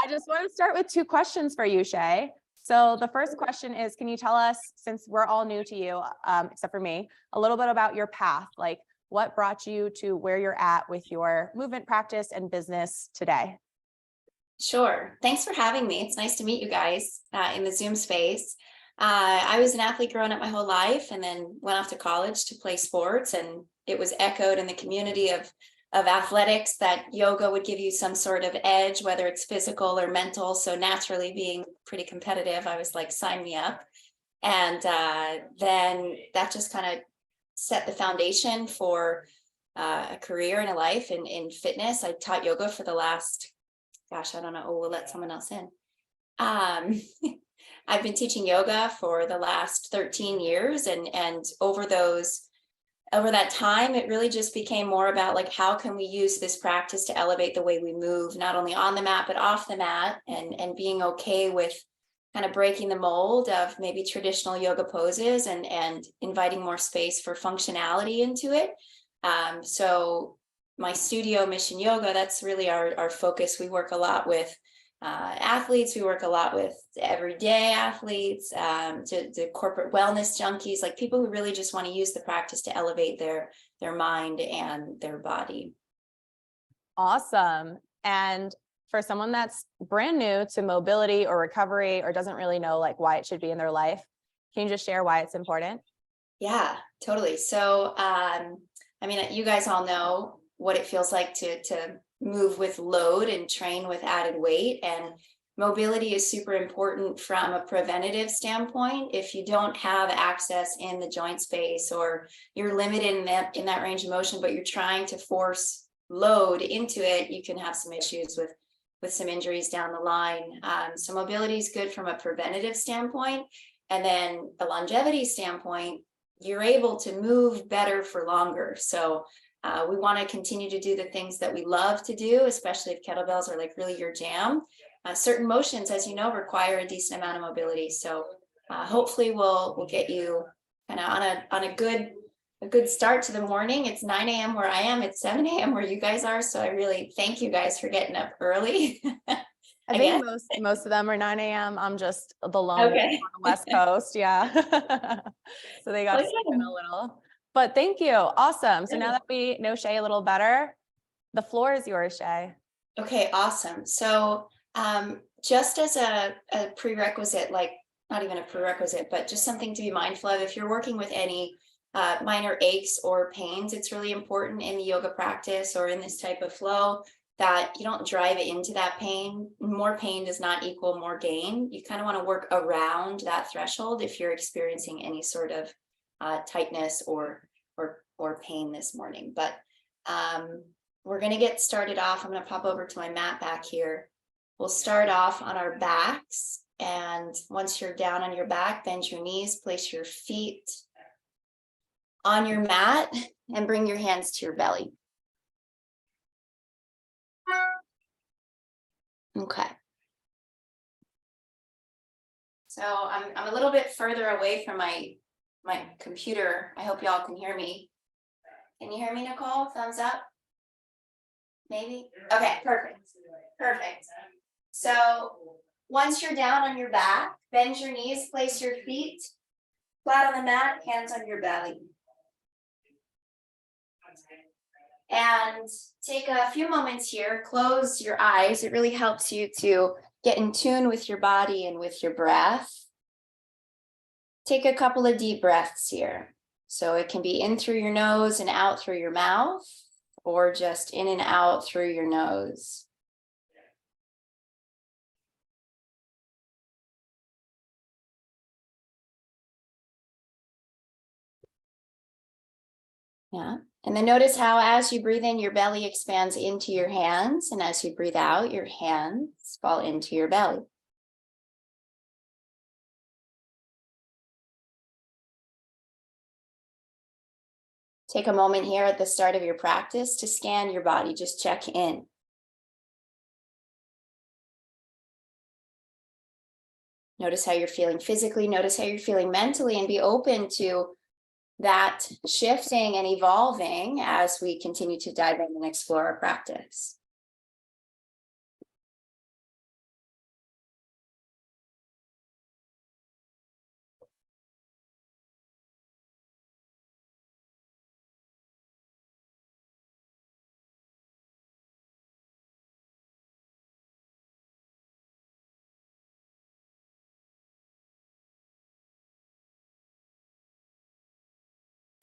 just want to start with two questions for you, Shay. So the first question is, can you tell us, since we're all new to you, except for me, a little bit about your path? Like what brought you to where you're at with your movement practice and business today? Sure. Thanks for having me. It's nice to meet you guys in the Zoom space. I was an athlete growing up my whole life and then went off to college to play sports. And it was echoed in the community of athletics that yoga would give you some sort of edge, whether it's physical or mental. So naturally, being pretty competitive, I was like, sign me up. And then that just kind of set the foundation for a career and a life in fitness. I taught yoga for the last, gosh, I don't know. Oh, we'll let someone else in. I've been teaching yoga for the last 13 years. And over that time, it really just became more about like, how can we use this practice to elevate the way we move, not only on the mat, but off the mat, and being okay with kind of breaking the mold of maybe traditional yoga poses and inviting more space for functionality into it. So my studio, Mission Yoga, that's really our focus. We work a lot with athletes. We work a lot with everyday athletes, to corporate wellness junkies, like people who really just want to use the practice to elevate their mind and their body. Awesome. And for someone that's brand new to mobility or recovery or doesn't really know like why it should be in their life, can you just share why it's important? Yeah, totally. So, I mean, you guys all know what it feels like to move with load and train with added weight. And mobility is super important from a preventative standpoint. If you don't have access in the joint space, or you're limited in that range of motion, but you're trying to force load into it, you can have some issues with some injuries down the line. So mobility is good from a preventative standpoint. And then a longevity standpoint, you're able to move better for longer. So we want to continue to do the things that we love to do, especially if kettlebells are like really your jam. Certain motions, as you know, require a decent amount of mobility. So hopefully we'll get you kind of on a good start to the morning. It's 9 a.m. where I am. It's 7 a.m. where you guys are. So I really thank you guys for getting up early. I think most of them are 9 a.m. I'm just the lone one on the West Coast. Yeah. So they got to sleep in a little. But thank you. Awesome. So now that we know Shay a little better, the floor is yours, Shay. Okay, awesome. So just as a prerequisite, like not even a prerequisite, but just something to be mindful of, if you're working with any minor aches or pains, it's really important in the yoga practice or in this type of flow that you don't drive it into that pain. More pain does not equal more gain. You kind of want to work around that threshold if you're experiencing any sort of tightness or pain this morning. But we're going to get started off. I'm going to pop over to my mat back here. We'll start off on our backs. And once you're down on your back, bend your knees, place your feet on your mat, and bring your hands to your belly. Okay. So I'm a little bit further away from my computer. I hope y'all can hear me. Can you hear me, Nicole? Thumbs up? Maybe? Okay, perfect. Perfect. So once you're down on your back, bend your knees, place your feet flat on the mat, hands on your belly. And take a few moments here, close your eyes. It really helps you to get in tune with your body and with your breath. Take a couple of deep breaths here. So it can be in through your nose and out through your mouth, or just in and out through your nose. Yeah. And then notice how as you breathe in, your belly expands into your hands, and as you breathe out, your hands fall into your belly. Take a moment here at the start of your practice to scan your body, just check in. Notice how you're feeling physically, notice how you're feeling mentally, and be open to that shifting and evolving as we continue to dive in and explore our practice.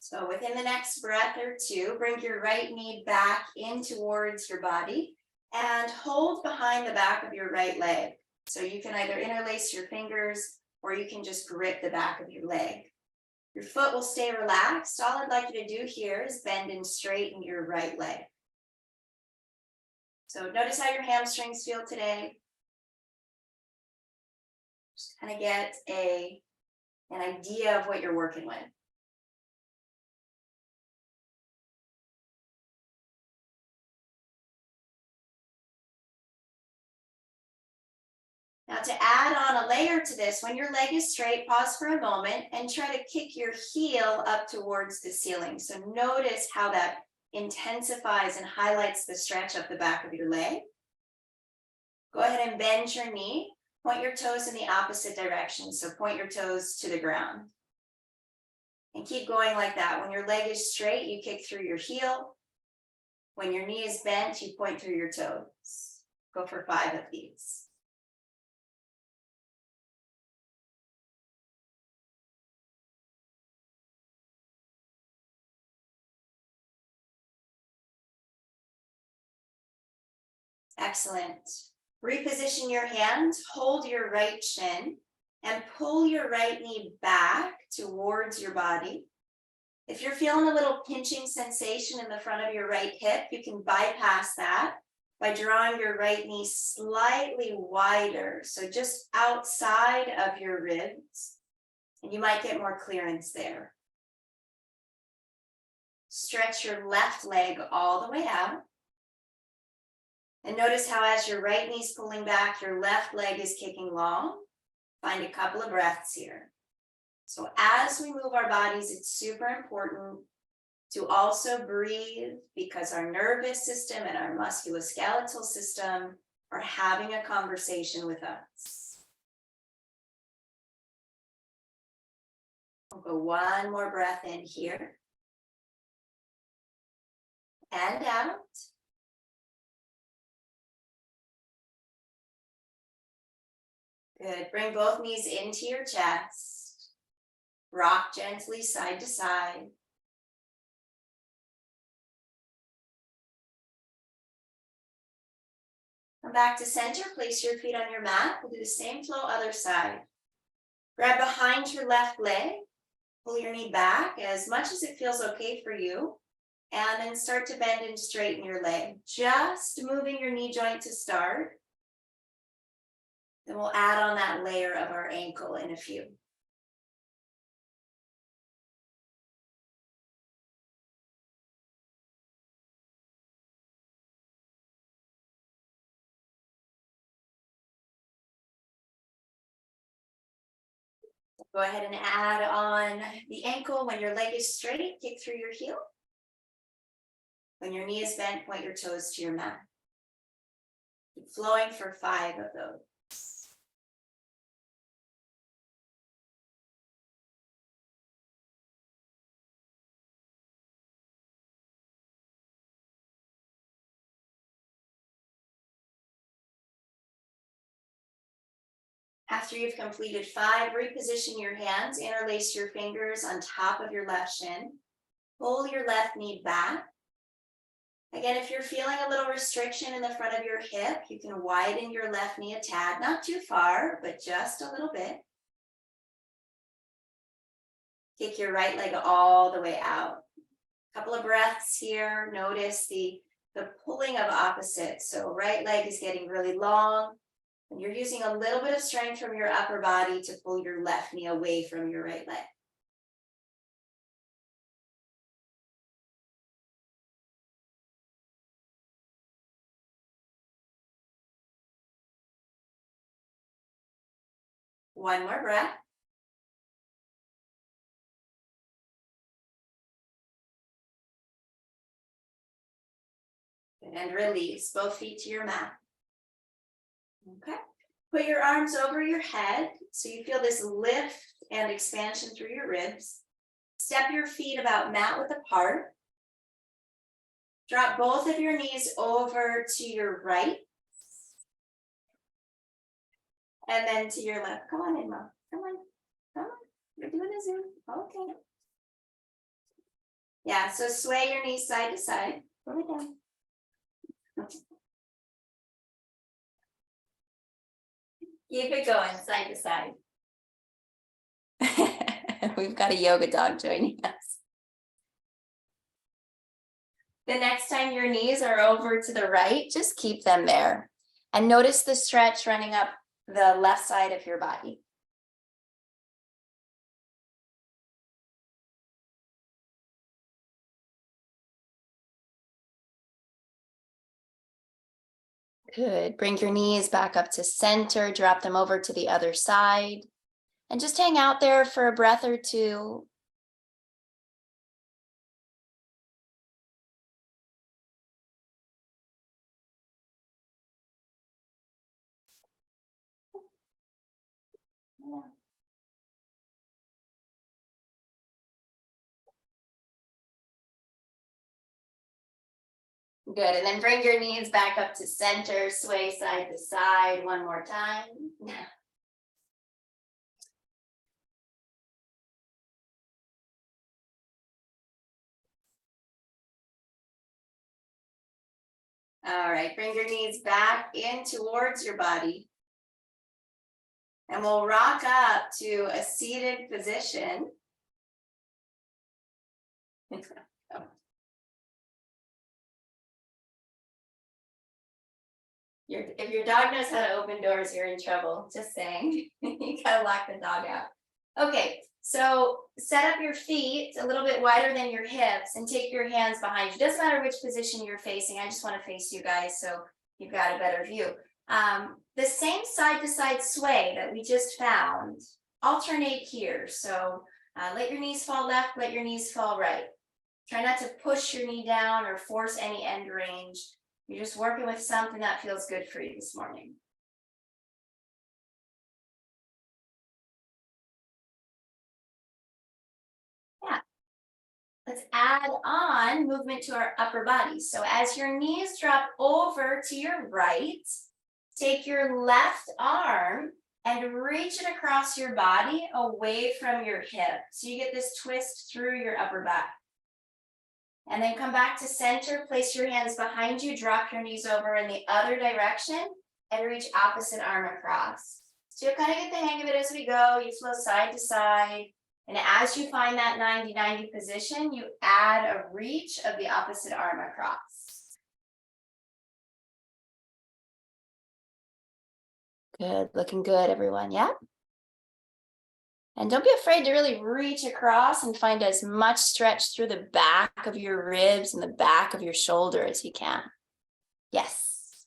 So within the next breath or two, bring your right knee back in towards your body and hold behind the back of your right leg. So you can either interlace your fingers or you can just grip the back of your leg. Your foot will stay relaxed. All I'd like you to do here is bend and straighten your right leg. So notice how your hamstrings feel today. Just kind of get an idea of what you're working with. Now to add on a layer to this, when your leg is straight, pause for a moment and try to kick your heel up towards the ceiling. So notice how that intensifies and highlights the stretch of the back of your leg. Go ahead and bend your knee. Point your toes in the opposite direction. So point your toes to the ground. And keep going like that. When your leg is straight, you kick through your heel. When your knee is bent, you point through your toes. Go for 5 of these. Excellent. Reposition your hands, hold your right shin, and pull your right knee back towards your body. If you're feeling a little pinching sensation in the front of your right hip, you can bypass that by drawing your right knee slightly wider, so just outside of your ribs, and you might get more clearance there. Stretch your left leg all the way out. And notice how as your right knee's pulling back, your left leg is kicking long. Find a couple of breaths here. So as we move our bodies, it's super important to also breathe because our nervous system and our musculoskeletal system are having a conversation with us. We'll go one more breath in here. And out. Good. Bring both knees into your chest. Rock gently side to side. Come back to center. Place your feet on your mat. We'll do the same flow other side. Grab behind your left leg. Pull your knee back as much as it feels okay for you. And then start to bend and straighten your leg. Just moving your knee joint to start. Then we'll add on that layer of our ankle in a few. Go ahead and add on the ankle. When your leg is straight, kick through your heel. When your knee is bent, point your toes to your mat. Keep flowing for 5 of those. After you've completed 5, reposition your hands, interlace your fingers on top of your left shin. Pull your left knee back. Again, if you're feeling a little restriction in the front of your hip, you can widen your left knee a tad, not too far, but just a little bit. Kick your right leg all the way out. A couple of breaths here. Notice the pulling of opposites. So right leg is getting really long. And you're using a little bit of strength from your upper body to pull your left knee away from your right leg. One more breath. And release both feet to your mat. Okay. Put your arms over your head so you feel this lift and expansion through your ribs. Step your feet about mat width apart. Drop both of your knees over to your right. And then to your left. Come on in, Mom. Come on. Come on. You're doing a Zoom. Okay. Yeah, so sway your knees side to side. Pull it down. Keep it going side to side. We've got a yoga dog joining us. The next time your knees are over to the right, just keep them there. And notice the stretch running up the left side of your body. Good. Bring your knees back up to center, drop them over to the other side, and just hang out there for a breath or two. Good, and then bring your knees back up to center, sway side to side one more time. All right, bring your knees back in towards your body. And we'll rock up to a seated position. If your dog knows how to open doors, you're in trouble. Just saying. You gotta lock the dog out. Okay, so set up your feet a little bit wider than your hips and take your hands behind you. Doesn't matter which position you're facing. I just want to face you guys so you've got a better view. The same side to side sway that we just found, alternate here. So let your knees fall left, let your knees fall right. Try not to push your knee down or force any end range. You're just working with something that feels good for you this morning. Yeah. Let's add on movement to our upper body. So as your knees drop over to your right, take your left arm and reach it across your body away from your hip. So you get this twist through your upper back. And then come back to center, place your hands behind you, drop your knees over in the other direction, and reach opposite arm across. So you'll kind of get the hang of it as we go. You flow side to side. And as you find that 90-90 position, you add a reach of the opposite arm across. Good, looking good, everyone, yeah? And don't be afraid to really reach across and find as much stretch through the back of your ribs and the back of your shoulder as you can. Yes.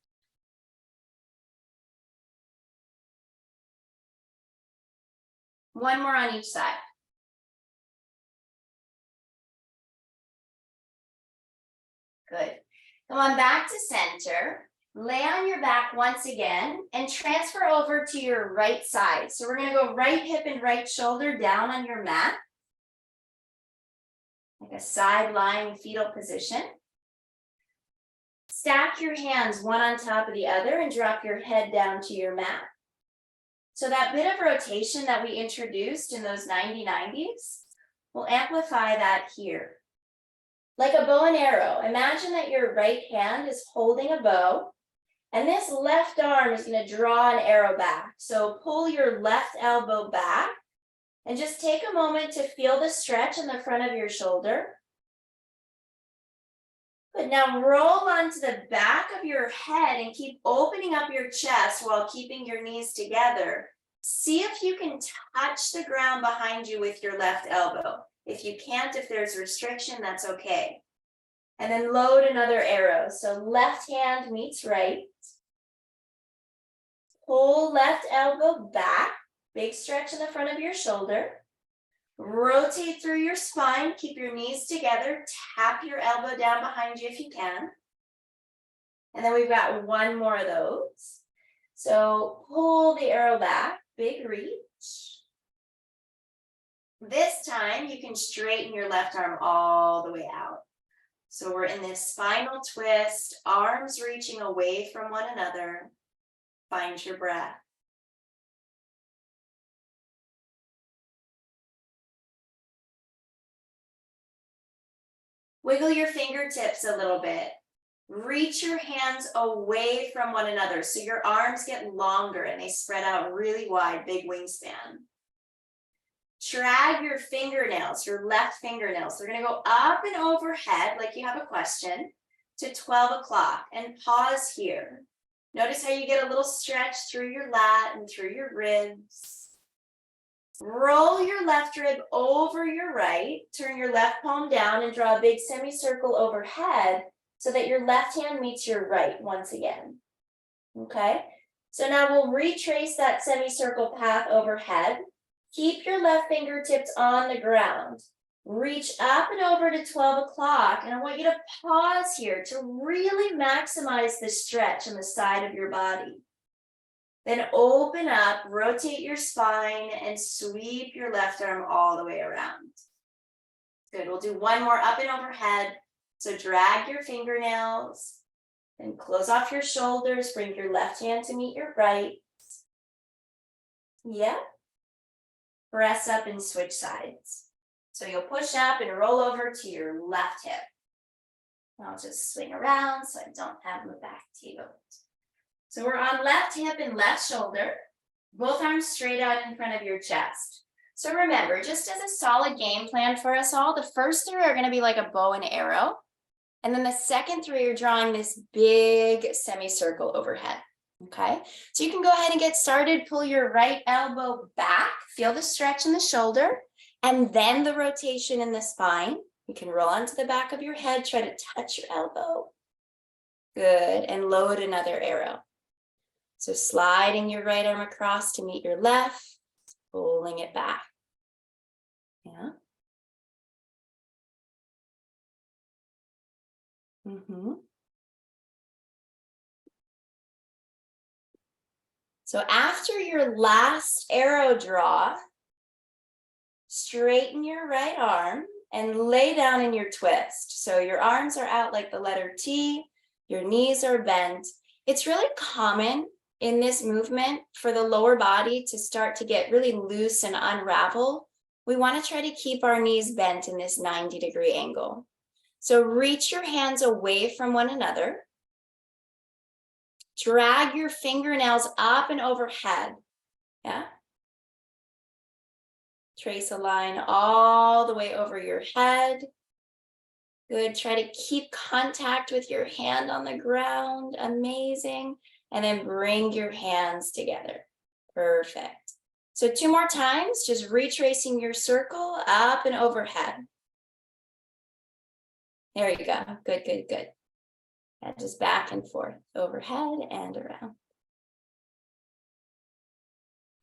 One more on each side. Good. Come on back to center. Lay on your back once again and transfer over to your right side. So we're going to go right hip and right shoulder down on your mat. Like a side lying fetal position. Stack your hands one on top of the other and drop your head down to your mat. So that bit of rotation that we introduced in those 90-90s, we'll amplify that here. Like a bow and arrow, imagine that your right hand is holding a bow, and this left arm is going to draw an arrow back. So pull your left elbow back, and just take a moment to feel the stretch in the front of your shoulder. But now roll onto the back of your head and keep opening up your chest while keeping your knees together. See if you can touch the ground behind you with your left elbow. If you can't, if there's restriction, that's okay. And then load another arrow. So left hand meets right. Pull left elbow back. Big stretch in the front of your shoulder. Rotate through your spine. Keep your knees together. Tap your elbow down behind you if you can. And then we've got one more of those. So pull the arrow back. Big reach. This time you can straighten your left arm all the way out. So we're in this spinal twist, arms reaching away from one another. Find your breath. Wiggle your fingertips a little bit. Reach your hands away from one another so your arms get longer and they spread out really wide, big wingspan. Drag your fingernails, your left fingernails. They're going to go up and overhead like you have a question to 12 o'clock, and pause here. Notice how you get a little stretch through your lat and through your ribs. Roll your left rib over your right, turn your left palm down and draw a big semicircle overhead so that your left hand meets your right once again. Okay, so now we'll retrace that semicircle path overhead. Keep your left fingertips on the ground. Reach up and over to 12 o'clock, and I want you to pause here to really maximize the stretch on the side of your body. Then open up, rotate your spine, and sweep your left arm all the way around. Good, we'll do one more up and overhead. So drag your fingernails, and close off your shoulders, bring your left hand to meet your right. Yeah. Press up and switch sides. So you'll push up and roll over to your left hip. I'll just swing around so I don't have my back to you. So we're on left hip and left shoulder, both arms straight out in front of your chest. So remember, just as a solid game plan for us all, the first three are going to be like a bow and arrow. And then the second three are drawing this big semicircle overhead. Okay, so you can go ahead and get started. Pull your right elbow back, feel the stretch in the shoulder, and then the rotation in the spine. You can roll onto the back of your head, try to touch your elbow. Good, and load another arrow. So sliding your right arm across to meet your left, pulling it back. Yeah. So after your last arrow draw, straighten your right arm and lay down in your twist. So your arms are out like the letter T, your knees are bent. It's really common in this movement for the lower body to start to get really loose and unravel. We want to try to keep our knees bent in this 90-degree angle. So reach your hands away from one another. Drag your fingernails up and overhead. Yeah. Trace a line all the way over your head. Good. Try to keep contact with your hand on the ground. Amazing. And then bring your hands together. Perfect. So 2 more times, just retracing your circle up and overhead. There you go. Good, good, good. And just back and forth, overhead and around.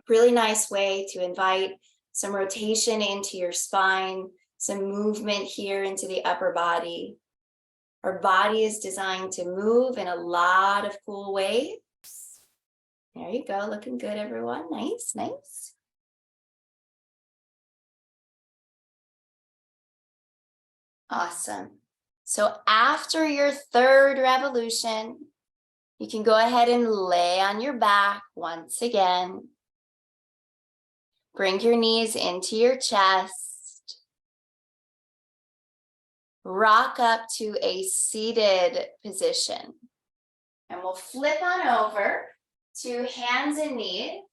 Really nice way to invite some rotation into your spine, some movement here into the upper body. Our body is designed to move in a lot of cool ways. There you go, looking good, everyone. Nice, nice. Awesome. So after your third revolution, you can go ahead and lay on your back once again. Bring your knees into your chest. Rock up to a seated position. And we'll flip on over to hands and knees,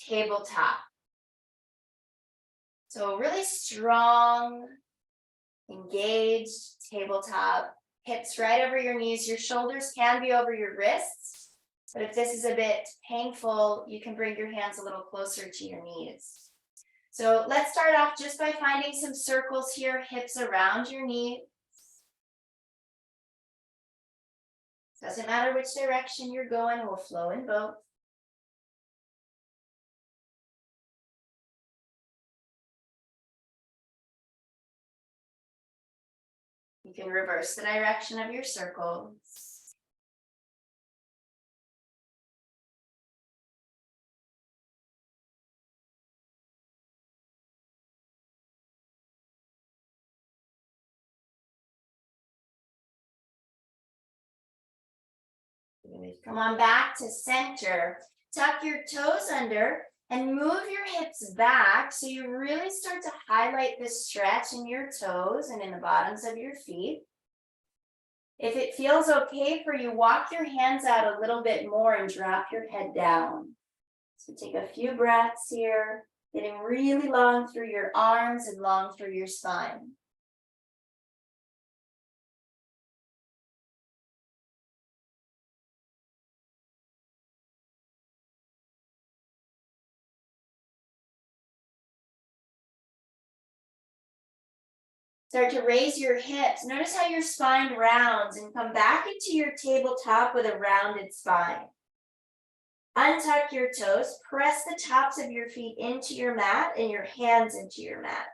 tabletop. So really strong, engaged tabletop, hips right over your knees. Your shoulders can be over your wrists, but if this is a bit painful, you can bring your hands a little closer to your knees. So let's start off just by finding some circles here, hips around your knees. Doesn't matter which direction you're going, we'll flow in both. You can reverse the direction of your circles. Come on back to center. Tuck your toes under and move your hips back so you really start to highlight the stretch in your toes and in the bottoms of your feet. If it feels okay for you, walk your hands out a little bit more and drop your head down. So take a few breaths here, getting really long through your arms and long through your spine. Start to raise your hips. Notice how your spine rounds and come back into your tabletop with a rounded spine. Untuck your toes, press the tops of your feet into your mat and your hands into your mat.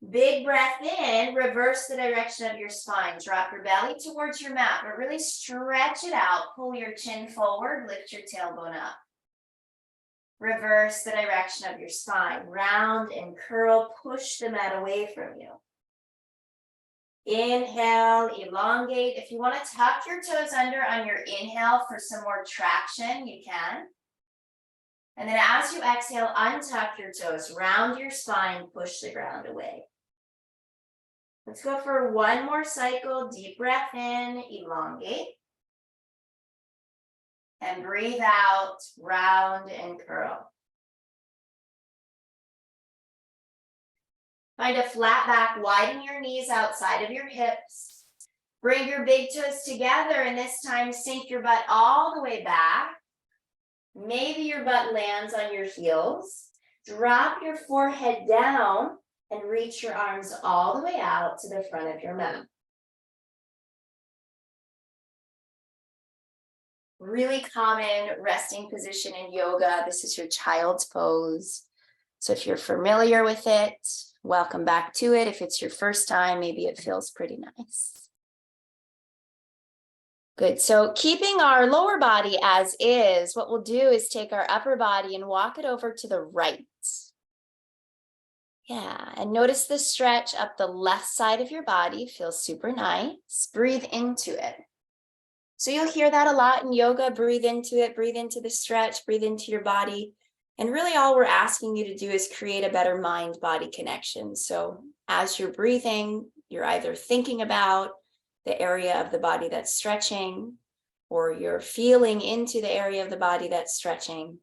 Big breath in, reverse the direction of your spine. Drop your belly towards your mat, but really stretch it out. Pull your chin forward, lift your tailbone up. Reverse the direction of your spine. Round and curl, push the mat away from you. Inhale, elongate. If you want to tuck your toes under on your inhale for some more traction, you can. And then as you exhale, untuck your toes, round your spine, push the ground away. Let's go for one more cycle. Deep breath in, elongate. And breathe out, round and curl. Find a flat back, widen your knees outside of your hips. Bring your big toes together and this time sink your butt all the way back. Maybe your butt lands on your heels. Drop your forehead down and reach your arms all the way out to the front of your mat. Really common resting position in yoga. This is your child's pose. So if you're familiar with it, welcome back to it. If it's your first time, maybe it feels pretty nice. Good. So keeping our lower body as is, what we'll do is take our upper body and walk it over to the right. Yeah, and notice the stretch up the left side of your body. Feels super nice. Breathe into it. So you'll hear that a lot in yoga. Breathe into it, breathe into the stretch, breathe into your body. And really all we're asking you to do is create a better mind-body connection. So as you're breathing, you're either thinking about the area of the body that's stretching, or you're feeling into the area of the body that's stretching.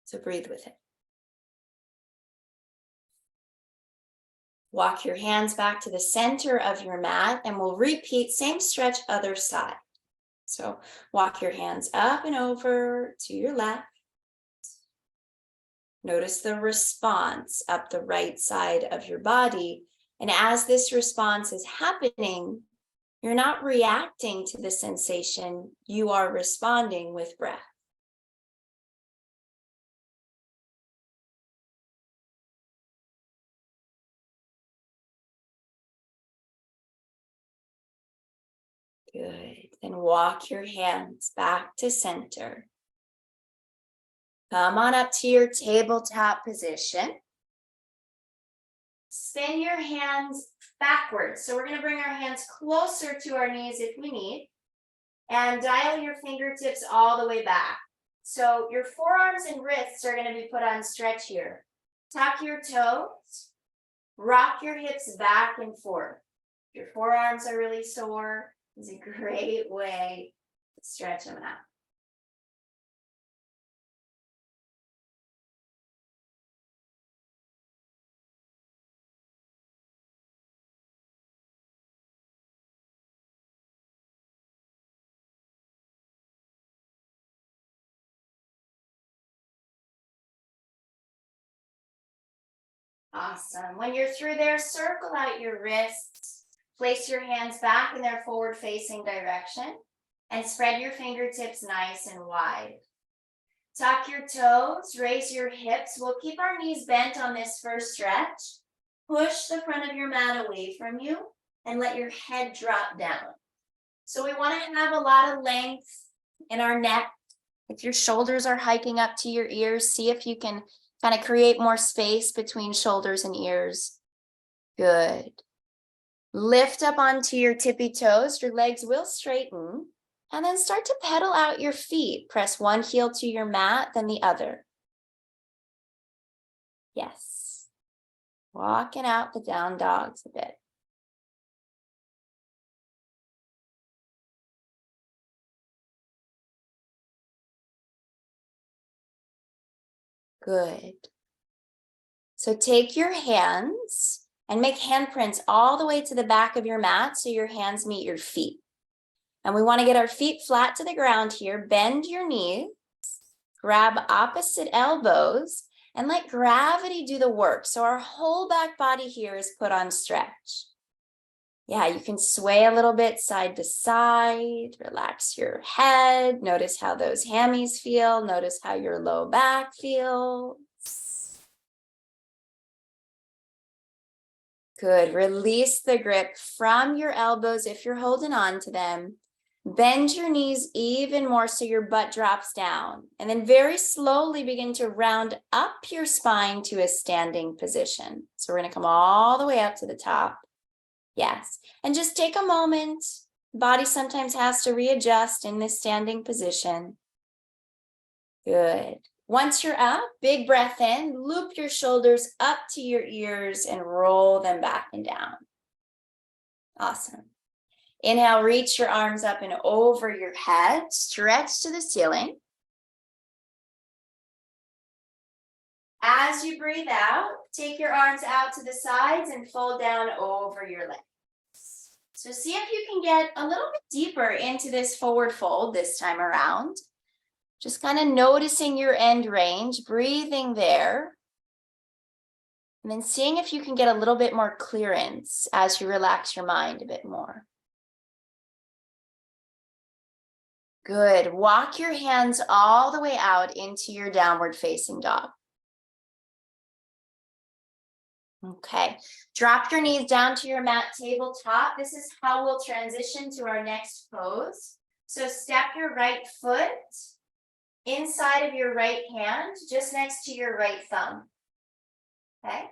So breathe with it. Walk your hands back to the center of your mat and we'll repeat same stretch other side. So walk your hands up and over to your left. Notice the response up the right side of your body. And as this response is happening, you're not reacting to the sensation, you are responding with breath. Good. Then walk your hands back to center. Come on up to your tabletop position. Spin your hands backwards. So we're going to bring our hands closer to our knees if we need. And dial your fingertips all the way back. So your forearms and wrists are going to be put on stretch here. Tuck your toes. Rock your hips back and forth. If your forearms are really sore, it's a great way to stretch them out. Awesome. When you're through there, circle out your wrists. Place your hands back in their forward-facing direction and spread your fingertips nice and wide. Tuck your toes, raise your hips. We'll keep our knees bent on this first stretch. Push the front of your mat away from you and let your head drop down. So we want to have a lot of length in our neck. If your shoulders are hiking up to your ears, see if you can kind of create more space between shoulders and ears. Good. Lift up onto your tippy toes. Your legs will straighten. And then start to pedal out your feet. Press one heel to your mat, then the other. Yes. Walking out the down dogs a bit. Good. So take your hands and make handprints all the way to the back of your mat so your hands meet your feet. And we want to get our feet flat to the ground here. Bend your knees, grab opposite elbows, and let gravity do the work. So our whole back body here is put on stretch. Yeah, you can sway a little bit side to side, relax your head. Notice how those hammies feel. Notice how your low back feels. Good. Release the grip from your elbows if you're holding on to them. Bend your knees even more so your butt drops down. And then very slowly begin to round up your spine to a standing position. So we're going to come all the way up to the top. Yes. And just take a moment. Body sometimes has to readjust in this standing position. Good. Once you're up, big breath in, loop your shoulders up to your ears and roll them back and down. Awesome. Inhale, reach your arms up and over your head, stretch to the ceiling. As you breathe out, take your arms out to the sides and fold down over your legs. So see if you can get a little bit deeper into this forward fold this time around. Just kind of noticing your end range, breathing there. And then seeing if you can get a little bit more clearance as you relax your mind a bit more. Good. Walk your hands all the way out into your downward facing dog. Okay. Drop your knees down to your mat tabletop. This is how we'll transition to our next pose. So step your right foot inside of your right hand, just next to your right thumb. Okay.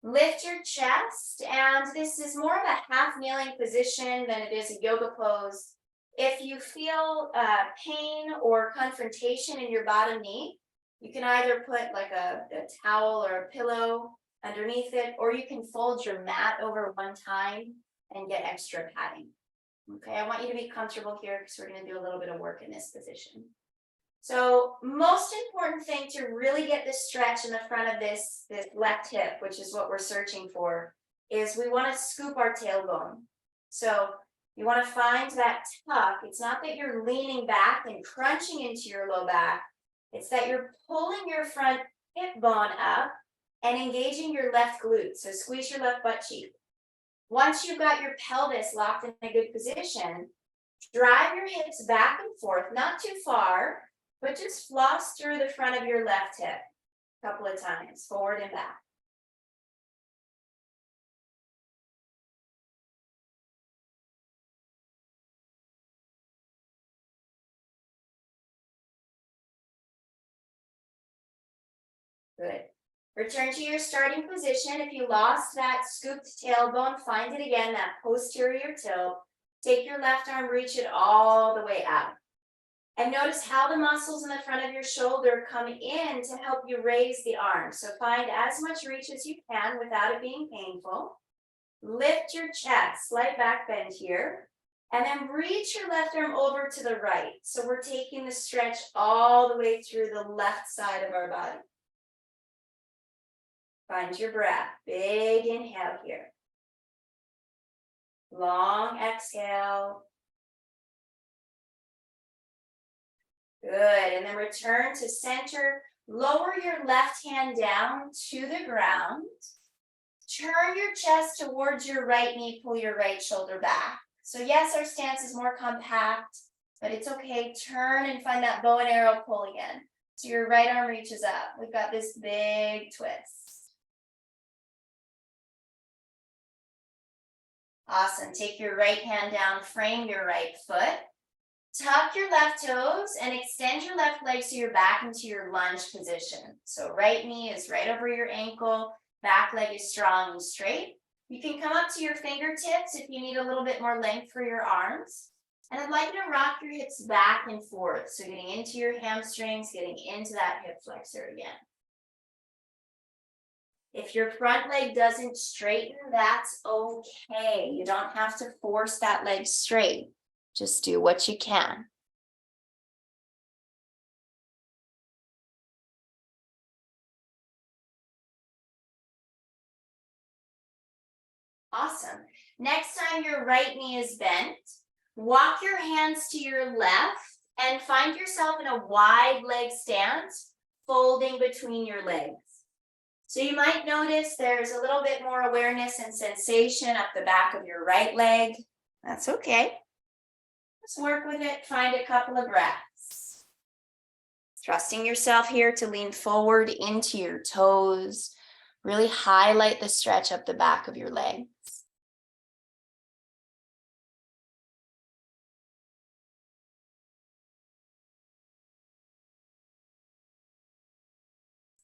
Lift your chest, and this is more of a half kneeling position than it is a yoga pose. If you feel pain or confrontation in your bottom knee, you can either put like a towel or a pillow underneath it, or you can fold your mat over one time and get extra padding. Okay, I want you to be comfortable here because we're going to do a little bit of work in this position. So most important thing to really get the stretch in the front of this left hip, which is what we're searching for, is we want to scoop our tailbone. So you want to find that tuck. It's not that you're leaning back and crunching into your low back. It's that you're pulling your front hip bone up and engaging your left glute. So squeeze your left butt cheek. Once you've got your pelvis locked in a good position, drive your hips back and forth, not too far, but just floss through the front of your left hip a couple of times, forward and back. Good. Return to your starting position. If you lost that scooped tailbone, find it again, that posterior tilt. Take your left arm, reach it all the way out. And notice how the muscles in the front of your shoulder come in to help you raise the arm. So find as much reach as you can without it being painful. Lift your chest, slight back bend here. And then reach your left arm over to the right. So we're taking the stretch all the way through the left side of our body. Find your breath. Big inhale here. Long exhale. Good. And then return to center. Lower your left hand down to the ground. Turn your chest towards your right knee. Pull your right shoulder back. So yes, our stance is more compact, but it's okay. Turn and find that bow and arrow pull again. So your right arm reaches up. We've got this big twist. Awesome. Take your right hand down, frame your right foot. Tuck your left toes and extend your left leg so you're back into your lunge position. So right knee is right over your ankle, back leg is strong and straight. You can come up to your fingertips if you need a little bit more length for your arms. And I'd like you to rock your hips back and forth. So getting into your hamstrings, getting into that hip flexor again. If your front leg doesn't straighten, that's okay. You don't have to force that leg straight. Just do what you can. Awesome. Next time your right knee is bent, walk your hands to your left and find yourself in a wide leg stance, folding between your legs. So you might notice there's a little bit more awareness and sensation up the back of your right leg. That's okay. Just work with it, find a couple of breaths. Trusting yourself here to lean forward into your toes. Really highlight the stretch up the back of your legs.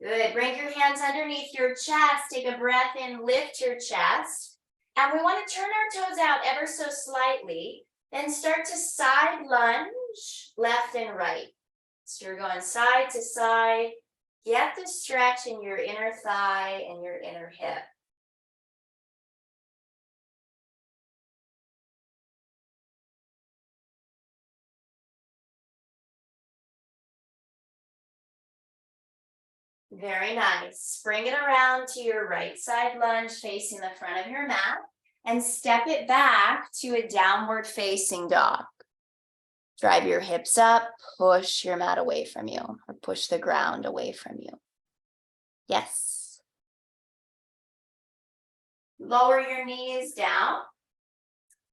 Good. Bring your hands underneath your chest. Take a breath in, lift your chest. And we want to turn our toes out ever so slightly. Then start to side lunge, left and right. So you're going side to side. Get the stretch in your inner thigh and your inner hip. Very nice. Bring it around to your right side lunge facing the front of your mat and step it back to a downward facing dog. Drive your hips up, push your mat away from you or push the ground away from you. Yes. Lower your knees down.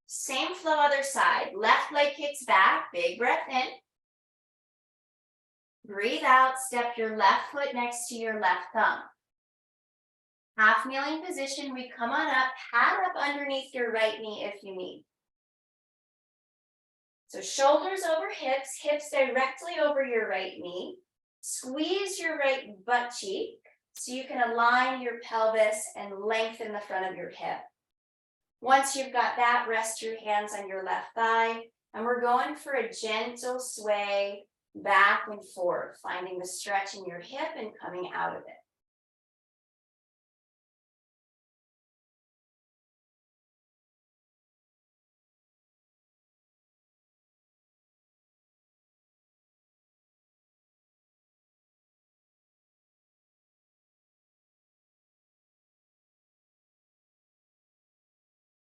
Same flow other side. Left leg kicks back, big breath in. Breathe out, step your left foot next to your left thumb. Half kneeling position, we come on up, pad up underneath your right knee if you need. So shoulders over hips, hips directly over your right knee. Squeeze your right butt cheek so you can align your pelvis and lengthen the front of your hip. Once you've got that, rest your hands on your left thigh, and we're going for a gentle sway back and forth, finding the stretch in your hip and coming out of it.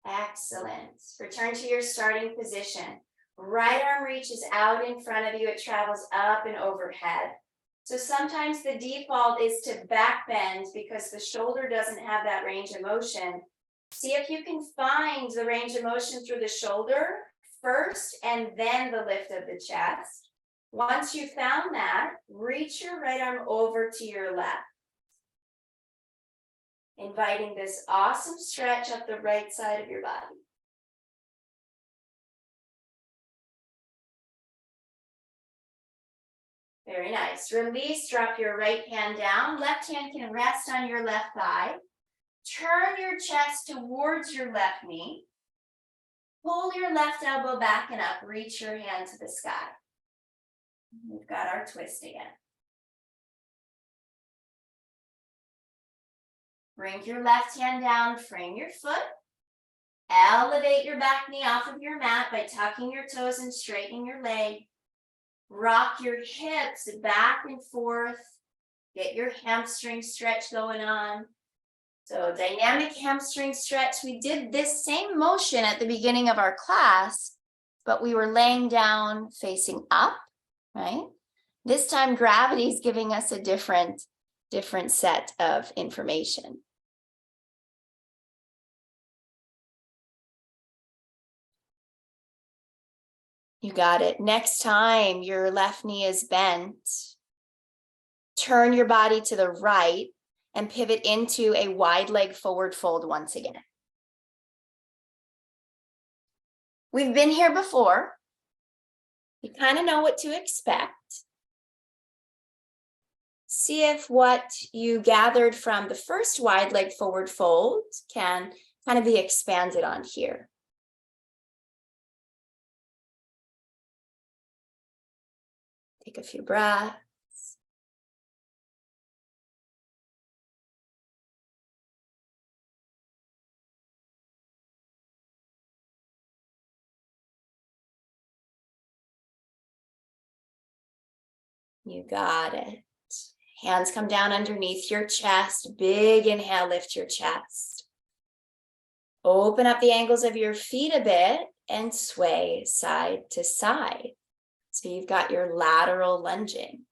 Excellent. Return to your starting position. Right arm reaches out in front of you. It travels up and overhead. So sometimes the default is to back bend because the shoulder doesn't have that range of motion. See if you can find the range of motion through the shoulder first and then the lift of the chest. Once you've found that, reach your right arm over to your left. Inviting this awesome stretch up the right side of your body. Very nice. Release, drop your right hand down. Left hand can rest on your left thigh. Turn your chest towards your left knee. Pull your left elbow back and up. Reach your hand to the sky. We've got our twist again. Bring your left hand down, frame your foot. Elevate your back knee off of your mat by tucking your toes and straightening your leg. Rock your hips back and forth. Get your hamstring stretch going on. So dynamic hamstring stretch. We did this same motion at the beginning of our class, but we were laying down facing up, right? This time gravity is giving us a different set of information. You got it. Next time your left knee is bent, turn your body to the right and pivot into a wide leg forward fold once again. We've been here before. You kind of know what to expect. See if what you gathered from the first wide leg forward fold can kind of be expanded on here. Take a few breaths. You got it. Hands come down underneath your chest. Big inhale, lift your chest. Open up the ankles of your feet a bit and sway side to side. So you've got your lateral lunging.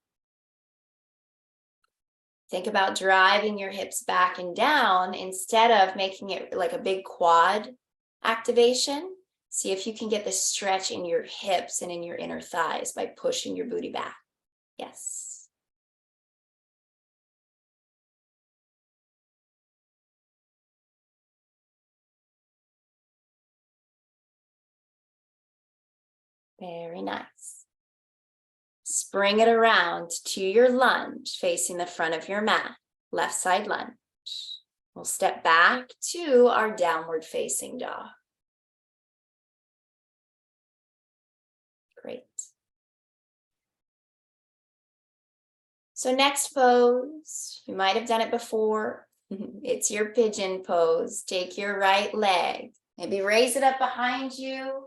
Think about driving your hips back and down instead of making it like a big quad activation. See if you can get the stretch in your hips and in your inner thighs by pushing your booty back. Yes. Very nice. Spring it around to your lunge facing the front of your mat, left side lunge. We'll step back to our downward facing dog. Great. So next pose, you might have done it before. It's your pigeon pose. Take your right leg, maybe raise it up behind you,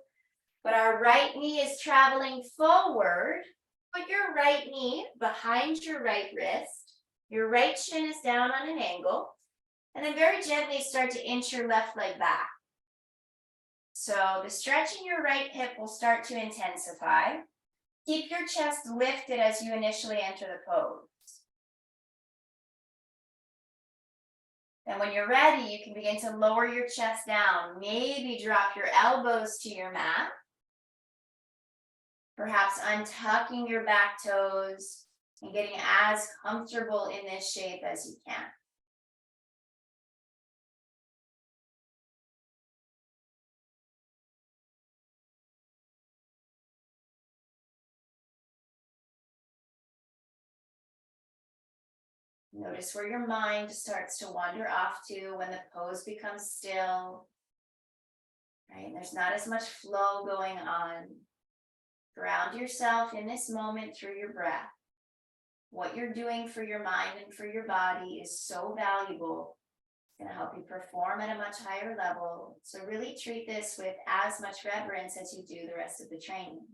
but our right knee is traveling forward. Put your right knee behind your right wrist. Your right shin is down on an angle. And then very gently start to inch your left leg back. So the stretch in your right hip will start to intensify. Keep your chest lifted as you initially enter the pose. Then when you're ready, you can begin to lower your chest down. Maybe drop your elbows to your mat. Perhaps untucking your back toes and getting as comfortable in this shape as you can. Notice where your mind starts to wander off to when the pose becomes still. Right? There's not as much flow going on. Ground yourself in this moment through your breath. What you're doing for your mind and for your body is so valuable. It's going to help you perform at a much higher level. So really treat this with as much reverence as you do the rest of the training.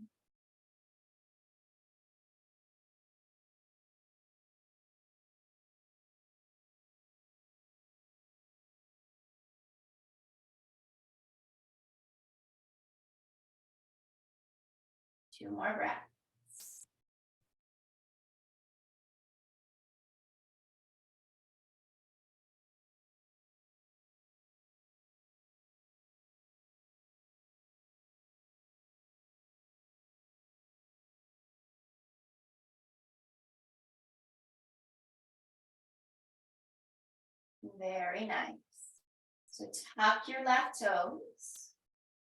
Two more breaths. Very nice. So tuck your left toes.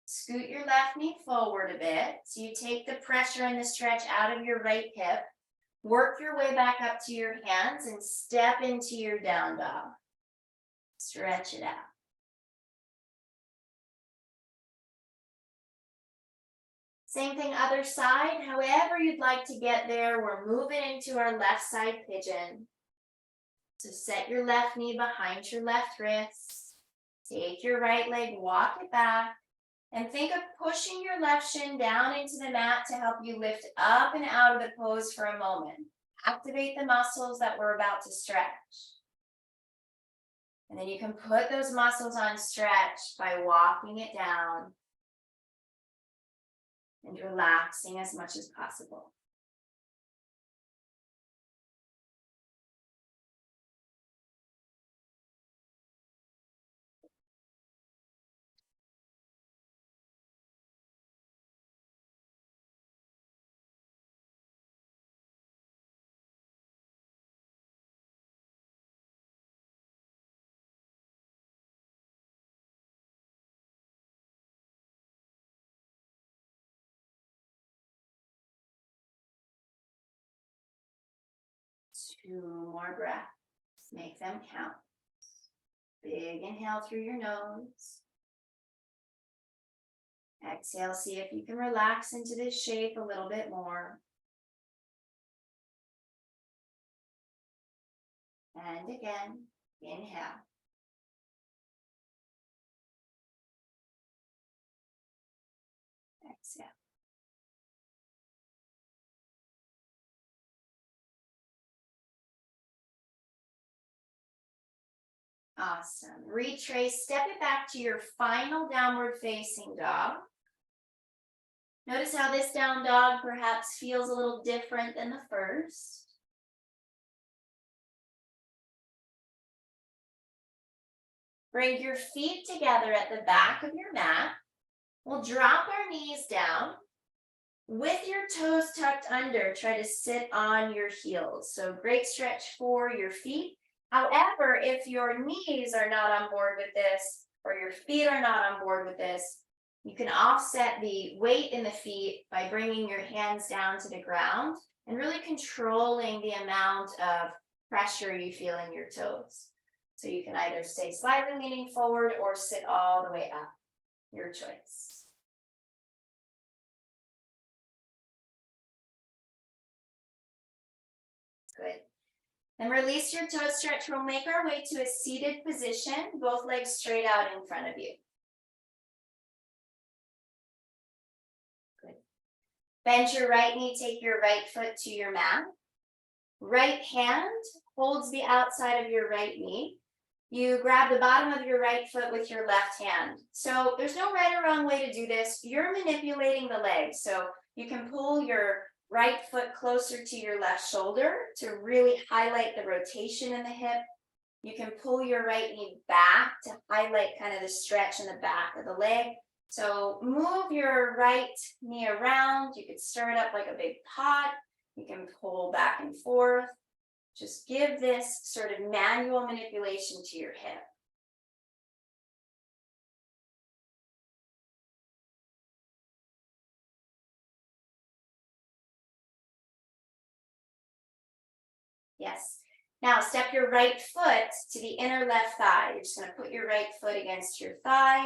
Scoot your left knee forward a bit. So you take the pressure and the stretch out of your right hip. Work your way back up to your hands and step into your down dog. Stretch it out. Same thing other side. However you'd like to get there, we're moving into our left side pigeon. So set your left knee behind your left wrist. Take your right leg, walk it back. And think of pushing your left shin down into the mat to help you lift up and out of the pose for a moment. Activate the muscles that we're about to stretch. And then you can put those muscles on stretch by walking it down and relaxing as much as possible. Two more breaths. Make them count. Big inhale through your nose. Exhale, see if you can relax into this shape a little bit more. And again, inhale. Exhale. Awesome. Retrace, step it back to your final downward facing dog. Notice how this down dog perhaps feels a little different than the first. Bring your feet together at the back of your mat. We'll drop our knees down. With your toes tucked under, try to sit on your heels. So great stretch for your feet. However, if your knees are not on board with this, or your feet are not on board with this, you can offset the weight in the feet by bringing your hands down to the ground and really controlling the amount of pressure you feel in your toes. So you can either stay slightly leaning forward or sit all the way up, your choice. Good. And release your toe stretch. We'll make our way to a seated position, both legs straight out in front of you. Good. Bend your right knee, take your right foot to your mat. Right hand holds the outside of your right knee. You grab the bottom of your right foot with your left hand. So there's no right or wrong way to do this. You're manipulating the legs. So you can pull your right foot closer to your left shoulder to really highlight the rotation in the hip. You can pull your right knee back to highlight kind of the stretch in the back of the leg. So move your right knee around. You could stir it up like a big pot. You can pull back and forth. Just give this sort of manual manipulation to your hip. Yes. Now step your right foot to the inner left thigh. You're just going to put your right foot against your thigh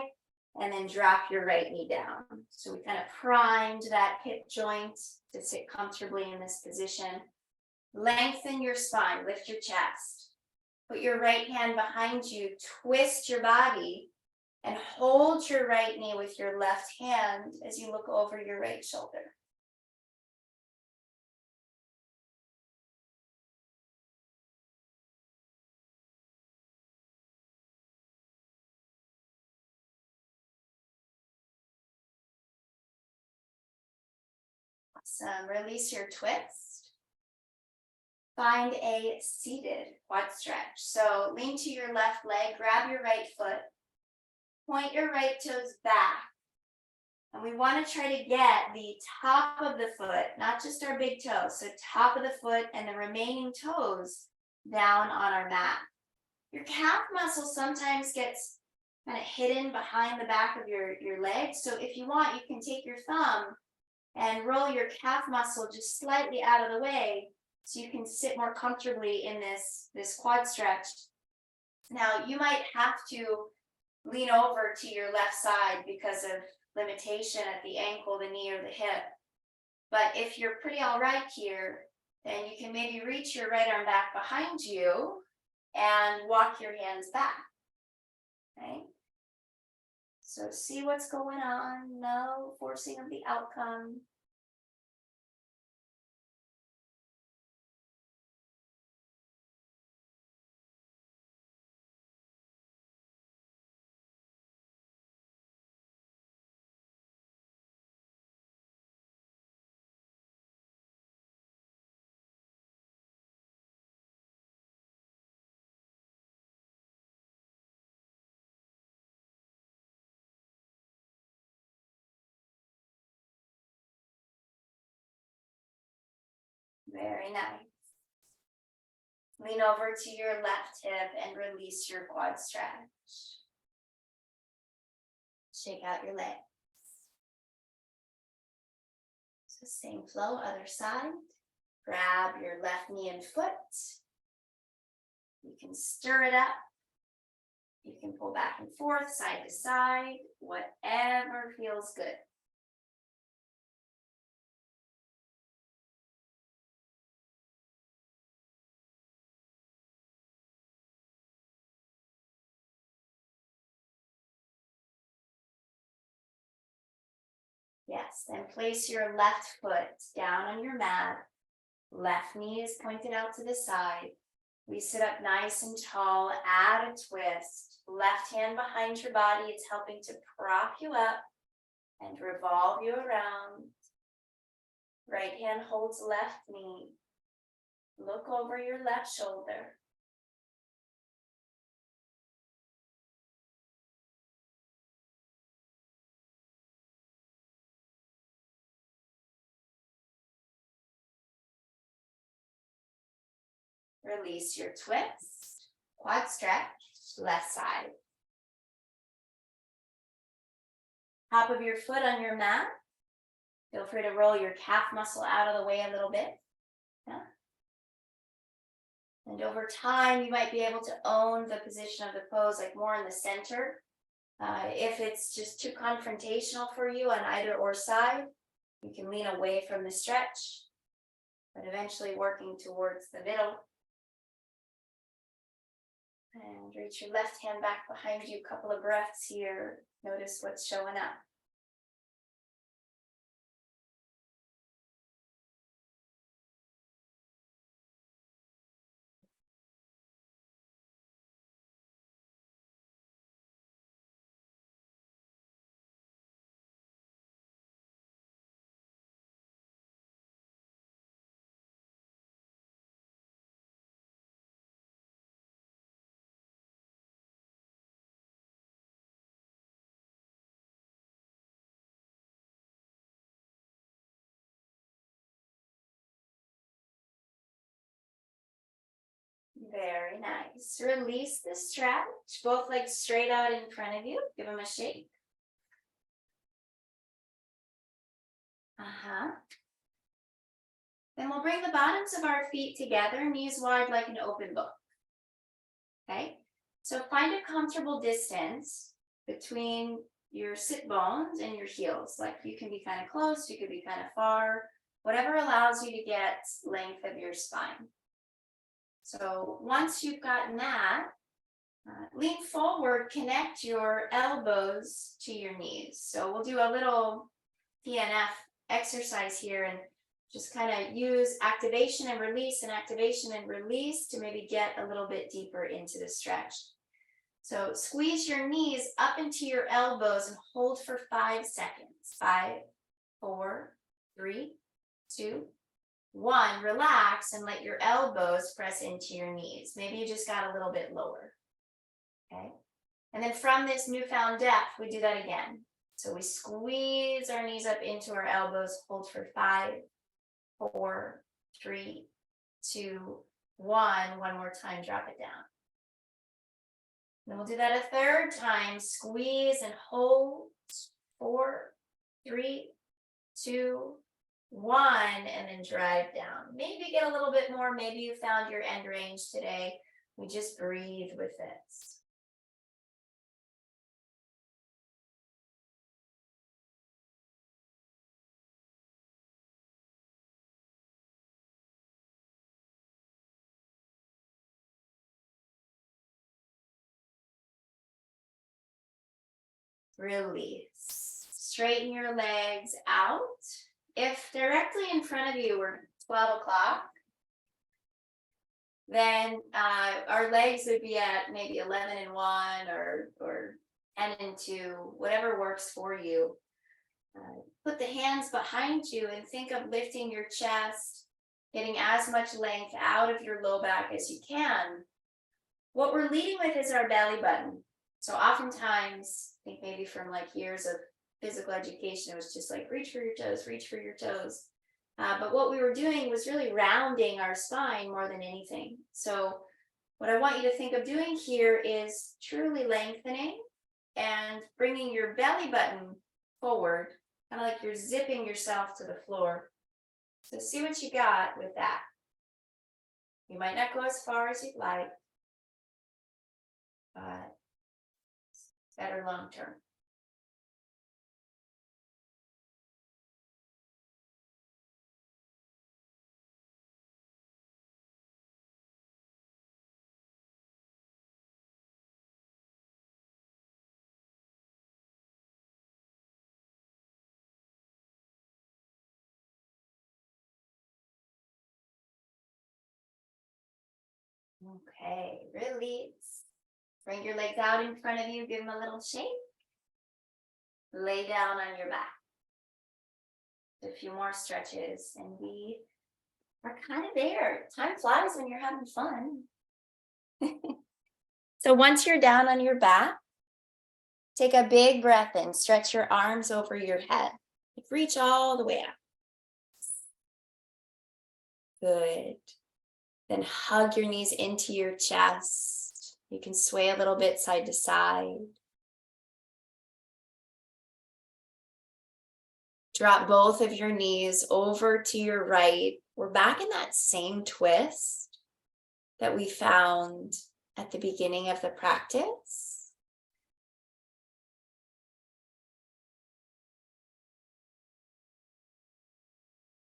and then drop your right knee down. So we kind of primed that hip joint to sit comfortably in this position. Lengthen your spine, lift your chest. Put your right hand behind you, twist your body, and hold your right knee with your left hand as you look over your right shoulder. Awesome. Release your twist. Find a seated quad stretch. So lean to your left leg, grab your right foot, point your right toes back. And we want to try to get the top of the foot, not just our big toe, so top of the foot and the remaining toes down on our mat. Your calf muscle sometimes gets kind of hidden behind the back of your leg. So if you want, you can take your thumb and roll your calf muscle just slightly out of the way so you can sit more comfortably in this quad stretch. Now, you might have to lean over to your left side because of limitation at the ankle, the knee, or the hip. But if you're pretty all right here, then you can maybe reach your right arm back behind you and walk your hands back. Okay? So see what's going on, no forcing of the outcome. Very nice. Lean over to your left hip and release your quad stretch. Shake out your legs. So same flow, other side. Grab your left knee and foot. You can stir it up. You can pull back and forth, side to side, whatever feels good. Yes, then place your left foot down on your mat. Left knee is pointed out to the side. We sit up nice and tall, add a twist. Left hand behind your body, it's helping to prop you up and revolve you around. Right hand holds left knee. Look over your left shoulder. Release your twist. Quad stretch, left side. Top of your foot on your mat. Feel free to roll your calf muscle out of the way a little bit. Yeah. And over time, you might be able to own the position of the pose, like more in the center. If it's just too confrontational for you on either or side, you can lean away from the stretch, but eventually working towards the middle. And reach your left hand back behind you, a couple of breaths here. Notice what's showing up. Very nice. Release the stretch. Both legs straight out in front of you. Give them a shake. Then we'll bring the bottoms of our feet together, knees wide like an open book. Okay? So find a comfortable distance between your sit bones and your heels. Like you can be kind of close, you could be kind of far, whatever allows you to get length of your spine. So once you've gotten that, lean forward, connect your elbows to your knees. So we'll do a little PNF exercise here and just kind of use activation and release to maybe get a little bit deeper into the stretch. So squeeze your knees up into your elbows and hold for 5 seconds. 5, 4, 3, 2, 1. Relax and let your elbows press into your knees. Maybe you just got a little bit lower. Okay. And then from this newfound depth, we do that again. So we squeeze our knees up into our elbows, hold for 5, 4, 3, 2, 1. One more time, drop it down. Then we'll do that a third time. Squeeze and hold. 4, 3, 2, 1, and then drive down. Maybe get a little bit more. Maybe you found your end range today. We just breathe with this. Release. Straighten your legs out. If directly in front of you were 12 o'clock, then our legs would be at maybe 11 and 1 or 10 and 2, whatever works for you. Put the hands behind you and think of lifting your chest, getting as much length out of your low back as you can. What we're leading with is our belly button. So oftentimes, I think maybe from like years of physical education, it was just like reach for your toes, reach for your toes. But what we were doing was really rounding our spine more than anything. So what I want you to think of doing here is truly lengthening and bringing your belly button forward, kind of like you're zipping yourself to the floor. So see what you got with that. You might not go as far as you'd like, but it's better long term. Okay, release. Bring your legs out in front of you, give them a little shake. Lay down on your back. A few more stretches, and we are kind of there. Time flies when you're having fun. So once you're down on your back, take a big breath in, stretch your arms over your head. Reach all the way out. Good. Then hug your knees into your chest. You can sway a little bit side to side. Drop both of your knees over to your right. We're back in that same twist that we found at the beginning of the practice.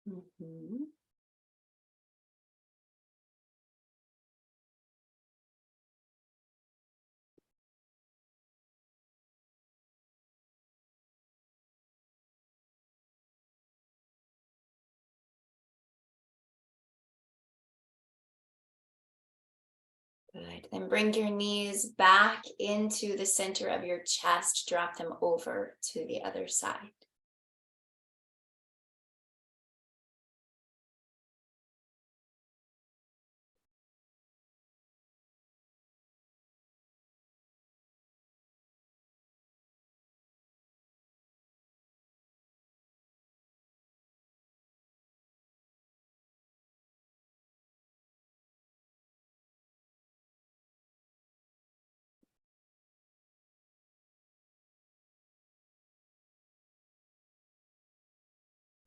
Mm-hmm. Good. Then bring your knees back into the center of your chest. Drop them over to the other side.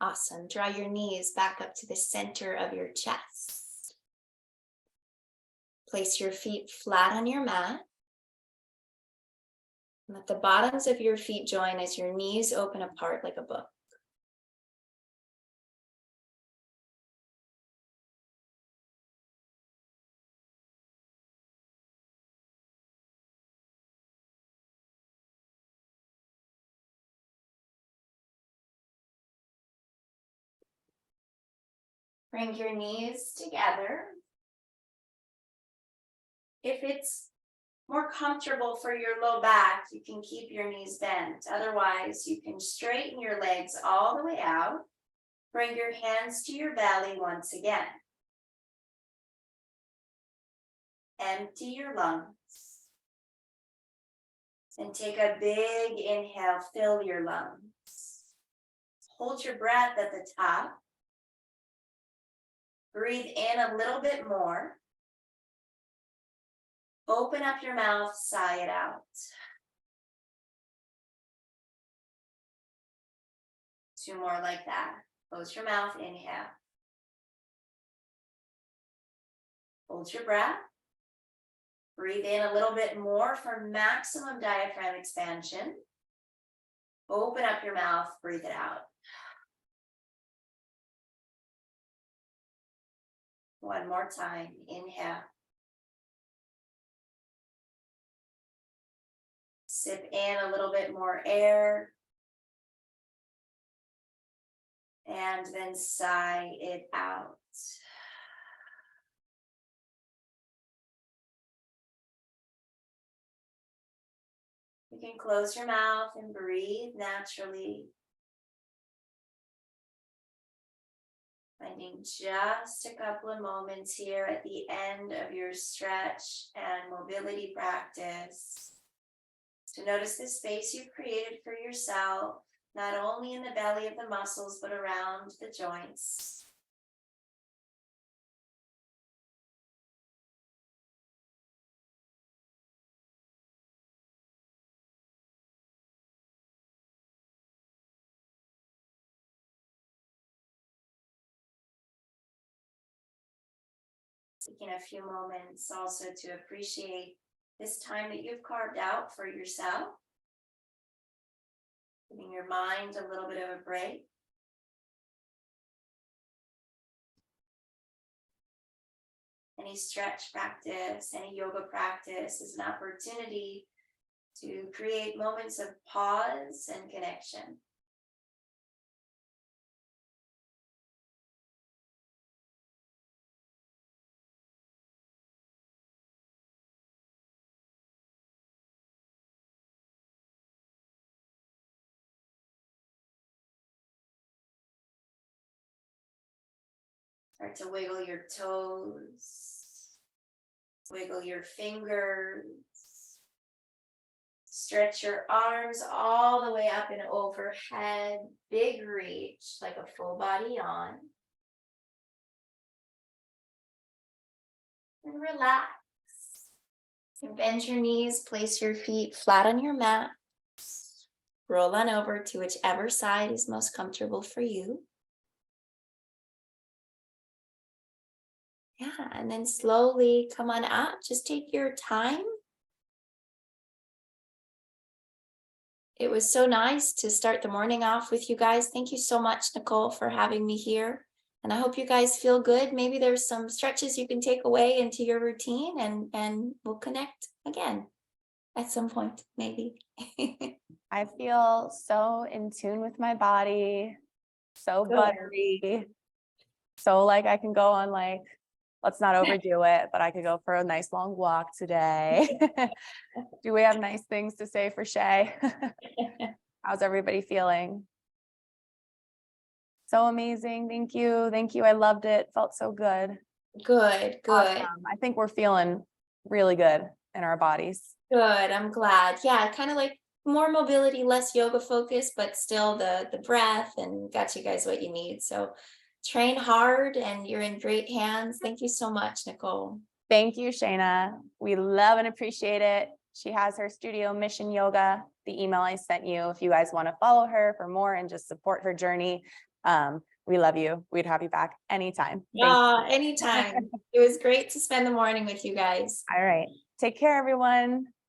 Awesome. Draw your knees back up to the center of your chest. Place your feet flat on your mat. Let the bottoms of your feet join as your knees open apart like a book. Bring your knees together. If it's more comfortable for your low back, you can keep your knees bent. Otherwise, you can straighten your legs all the way out. Bring your hands to your belly once again. Empty your lungs. And take a big inhale, fill your lungs. Hold your breath at the top. Breathe in a little bit more. Open up your mouth, sigh it out. 2 more like that. Close your mouth, inhale. Hold your breath. Breathe in a little bit more for maximum diaphragm expansion. Open up your mouth, breathe it out. 1 more time, inhale. Sip in a little bit more air. And then sigh it out. You can close your mouth and breathe naturally. Finding just a couple of moments here at the end of your stretch and mobility practice to notice the space you've created for yourself, not only in the belly of the muscles, but around the joints. Taking a few moments also to appreciate this time that you've carved out for yourself. Giving your mind a little bit of a break. Any stretch practice, any yoga practice is an opportunity to create moments of pause and connection. Start to wiggle your toes, wiggle your fingers, stretch your arms all the way up and overhead, big reach, like a full body yawn. And relax. And bend your knees, place your feet flat on your mat. Roll on over to whichever side is most comfortable for you. Yeah, and then slowly come on up. Just take your time. It was so nice to start the morning off with you guys. Thank you so much, Nicole, for having me here. And I hope you guys feel good. Maybe there's some stretches you can take away into your routine, and we'll connect again at some point, maybe. I feel so in tune with my body, so Good. buttery. So like I can go on like, let's not overdo it, but I could go for a nice long walk today. Do we have nice things to say for Shay? How's everybody feeling? So amazing. Thank you. Thank you. I loved it. Felt so good. Good. Awesome. I think we're feeling really good in our bodies. Good. I'm glad. Yeah, kind of like more mobility, less yoga focus, but still the breath, and got you guys what you need. So train hard and you're in great hands. Thank you so much, Nicole. Thank you, Shayna. We love and appreciate it. She has her studio, Mission Yoga, the email I sent you if you guys want to follow her for more and just support her journey. We love you. We'd have you back anytime. Anytime. It was great to spend the morning with you guys. All right. Take care, everyone.